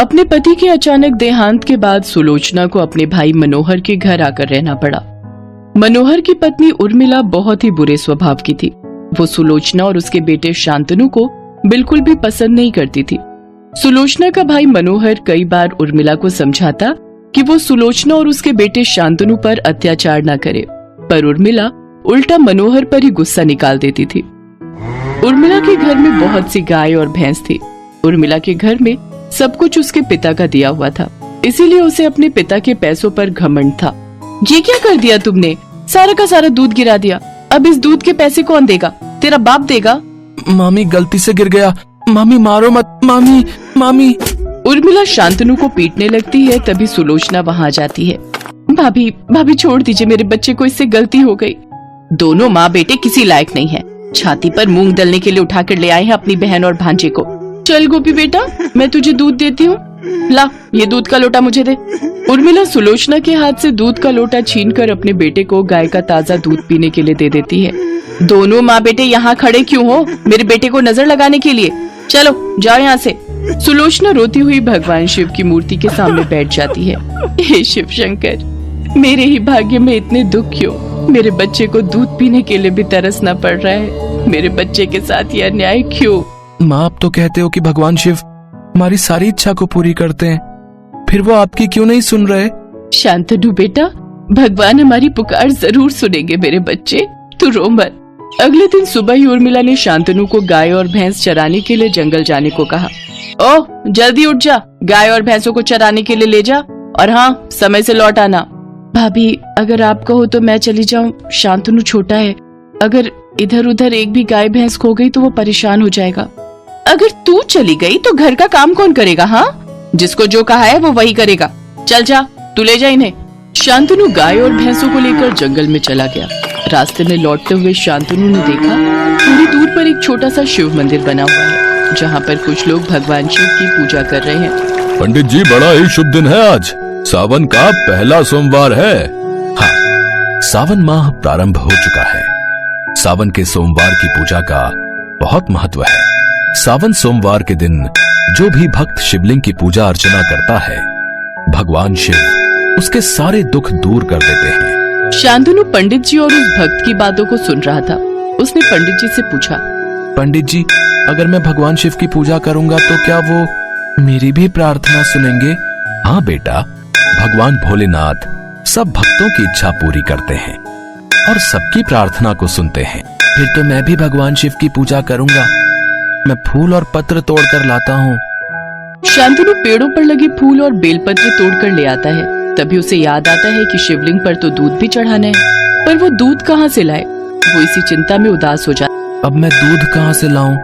अपने पति के अचानक देहांत के बाद सुलोचना को अपने भाई मनोहर के घर आकर रहना पड़ा। मनोहर की पत्नी उर्मिला बहुत ही बुरे स्वभाव की थी। वो सुलोचना और उसके बेटे शांतनु को बिल्कुल भी पसंद नहीं करती थी। सुलोचना का भाई मनोहर कई बार उर्मिला को समझाता कि वो सुलोचना और उसके बेटे शांतनु पर अत्याचार न करे, पर उर्मिला उल्टा मनोहर पर ही गुस्सा निकाल देती थी। उर्मिला के घर में बहुत सी गाय और भैंस थी। उर्मिला के घर में सब कुछ उसके पिता का दिया हुआ था, इसीलिए उसे अपने पिता के पैसों पर घमंड था। ये क्या कर दिया तुमने? सारा का सारा दूध गिरा दिया। अब इस दूध के पैसे कौन देगा? तेरा बाप देगा। मामी गलती से गिर गया, मामी मारो मत, मामी मामी। उर्मिला शांतनु को पीटने लगती है, तभी सुलोचना वहाँ जाती है। भाभी भाभी छोड़ दीजिए, मेरे बच्चे को, इससे गलती हो गई। दोनों माँ बेटे किसी लायक नहीं है। छाती पर मूंग दलने के लिए उठा कर ले आए हैं अपनी बहन और भांजे को। चल गोपी बेटा, मैं तुझे दूध देती हूँ। ला, ये दूध का लोटा मुझे दे। उर्मिला सुलोचना के हाथ से दूध का लोटा छीनकर अपने बेटे को गाय का ताजा दूध पीने के लिए दे देती है। दोनों माँ बेटे यहाँ खड़े क्यों हो? मेरे बेटे को नजर लगाने के लिए? चलो जाओ यहाँ से। सुलोचना रोती हुई भगवान शिव की मूर्ति के सामने बैठ जाती है। हे शिव शंकर, मेरे ही भाग्य में इतने दुख क्यों? मेरे बच्चे को दूध पीने के लिए भी तरसना पड़ रहा है। मेरे बच्चे के साथ ये अन्याय क्यों? माँ, आप तो कहते हो कि भगवान शिव हमारी सारी इच्छा को पूरी करते हैं, फिर वो आपकी क्यों नहीं सुन रहे? शांतनु बेटा, भगवान हमारी पुकार जरूर सुनेंगे मेरे बच्चे, तू रो मत। अगले दिन सुबह ही उर्मिला ने शांतनु को गाय और भैंस चराने के लिए जंगल जाने को कहा। ओह, जल्दी उठ जा, गाय और भैंसों को चराने के लिए ले जा, और हाँ, समय से लौट आना। भाभी, अगर आप कहो तो मैं चली जाऊं। शांतनु छोटा है, अगर इधर उधर एक भी गाय भैंस खो गई तो वो परेशान हो जाएगा। अगर तू चली गई तो घर का काम कौन करेगा? हाँ, जिसको जो कहा है वो वही करेगा। चल जा, तू ले जा इन्हें। शांतनु गाय और भैंसों को लेकर जंगल में चला गया। रास्ते में लौटते हुए शांतनु ने देखा थोड़ी दूर पर एक छोटा सा शिव मंदिर बना हुआ है, जहाँ पर कुछ लोग भगवान शिव की पूजा कर रहे हैं। पंडित जी, बड़ा ही शुभ दिन है आज। सावन का पहला सोमवार है। हाँ, सावन माह प्रारंभ हो चुका है। सावन के सोमवार की पूजा का बहुत महत्व है। सावन सोमवार के दिन जो भी भक्त शिवलिंग की पूजा अर्चना करता है, भगवान शिव उसके सारे दुख दूर कर देते हैं। शांतनु पंडित जी और उस भक्त की बातों को सुन रहा था। उसने पंडित जी से पूछा, पंडित जी, अगर मैं भगवान शिव की पूजा करूंगा तो क्या वो मेरी भी प्रार्थना सुनेंगे? हाँ बेटा, भगवान भोलेनाथ सब भक्तों की इच्छा पूरी करते हैं और सबकी प्रार्थना को सुनते हैं। फिर तो मैं भी भगवान शिव की पूजा करूंगा। मैं फूल और पत्र तोड़कर लाता हूँ। शांतनु पेड़ों पर लगे फूल और बेलपत्र तोड़कर ले आता है। तभी उसे याद आता है कि शिवलिंग पर तो दूध भी चढ़ाना है, पर वो दूध कहाँ से लाए? वो इसी चिंता में उदास हो जाता। अब मैं दूध कहाँ से लाऊं?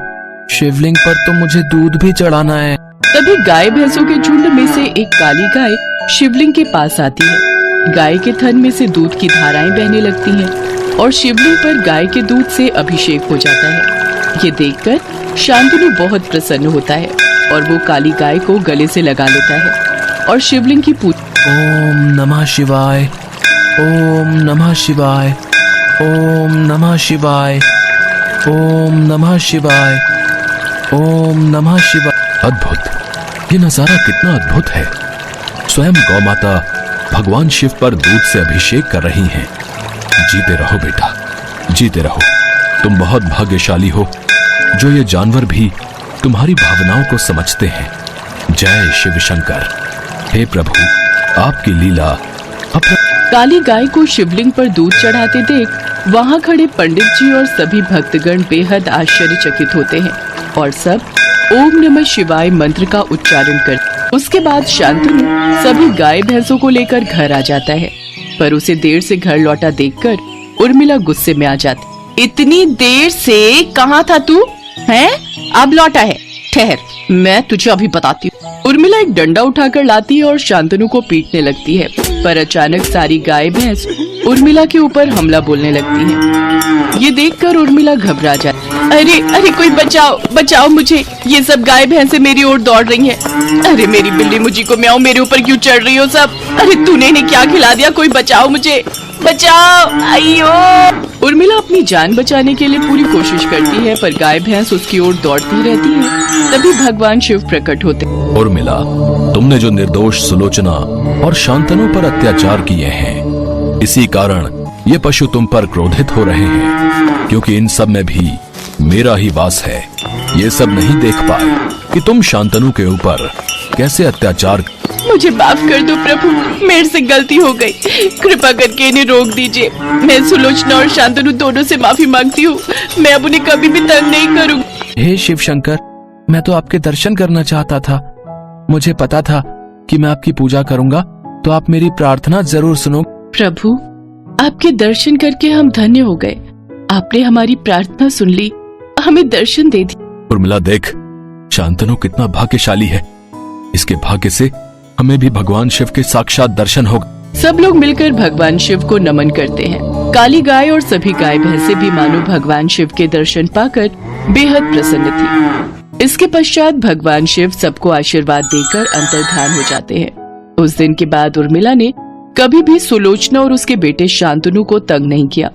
शिवलिंग पर तो मुझे दूध भी चढ़ाना है। तभी गाय भैंसों के झुंड में से एक काली गाय शिवलिंग के पास आती है। गाय के थन में से दूध की धाराएं बहने लगती हैं और शिवलिंग पर गाय के दूध से अभिषेक हो जाता है। ये देखकर शांतनु बहुत प्रसन्न होता है और वो काली गाय को गले से लगा लेता है और शिवलिंग की पूजा। ओम नमः शिवाय, ओम नमः शिवाय, ओम नमः शिवाय, ओम नमः शिवाय, ओम नमः शिवाय। अद्भुत! ये नजारा कितना अद्भुत है। स्वयं गौ माता भगवान शिव पर दूध से अभिषेक कर रही हैं। जीते रहो बेटा, जीते रहो। तुम बहुत भाग्यशाली हो जो ये जानवर भी तुम्हारी भावनाओं को समझते हैं। जय शिव शंकर। हे प्रभु, आपकी लीला। काली गाय को शिवलिंग पर दूध चढ़ाते देख वहाँ खड़े पंडित जी और सभी भक्तगण बेहद आश्चर्यचकित होते हैं और सब ओम नमः शिवाय मंत्र का उच्चारण करते। उसके बाद शांतनु सभी गाय भैंसों को लेकर घर आ जाता है, पर उसे देर से घर लौटा देखकर उर्मिला गुस्से में आ जाती। इतनी देर से कहाँ था तू? हैं? अब लौटा है? ठहर, मैं तुझे अभी बताती हूँ। उर्मिला एक डंडा उठाकर लाती है और शांतनु को पीटने लगती है, पर अचानक सारी गाय भैंस उर्मिला के ऊपर हमला बोलने लगती हैं। ये देखकर उर्मिला घबरा जाती है। अरे अरे कोई बचाओ बचाओ मुझे, ये सब गाय भैंसे मेरी ओर दौड़ रही हैं। अरे मेरी बिल्ली मुझी को म्याऊं, मेरे ऊपर क्यों चढ़ रही हो सब? अरे तूने इन्हें क्या खिला दिया? कोई बचाओ मुझे, बचाओ, अयो। उर्मिला अपनी जान बचाने के लिए पूरी कोशिश करती है, पर गाय भैंस उसकी ओर दौड़ती रहती हैं। तभी भगवान शिव प्रकट होते हैं। उर्मिला, तुमने जो निर्दोष सुलोचना और शांतनु पर अत्याचार किए हैं, इसी कारण ये पशु तुम पर क्रोधित हो रहे हैं, क्योंकि इन सब में भी मेरा ही वास है। ये सब नहीं देख पाए कि तुम शांतनु के ऊपर कैसे अत्याचार। मुझे माफ कर दो प्रभु, मेरे से गलती हो गई, कृपा करके इन्हें रोक दीजिए। मैं सुलोचना और शांतनु दोनों से माफी मांगती हूँ। मैं अब उन्हें कभी भी तंग नहीं करूँगी। हे शिव शंकर, मैं तो आपके दर्शन करना चाहता था। मुझे पता था कि मैं आपकी पूजा करूंगा, तो आप मेरी प्रार्थना जरूर सुनो। प्रभु, आपके दर्शन करके हम धन्य हो गए। आपने हमारी प्रार्थना सुन ली, हमें दर्शन दे दिए। उर्मिला देख, शांतनु कितना भाग्यशाली है। इसके भाग्य से हमें भी भगवान शिव के साक्षात दर्शन होगा। सब लोग मिलकर भगवान शिव को नमन करते हैं। काली गाय और सभी गाय भैंसे भी मानो भगवान शिव के दर्शन पाकर बेहद प्रसन्न थी। इसके पश्चात भगवान शिव सबको आशीर्वाद देकर अंतर्धान हो जाते हैं। उस दिन के बाद उर्मिला ने कभी भी सुलोचना और उसके बेटे शांतनु को तंग नहीं किया।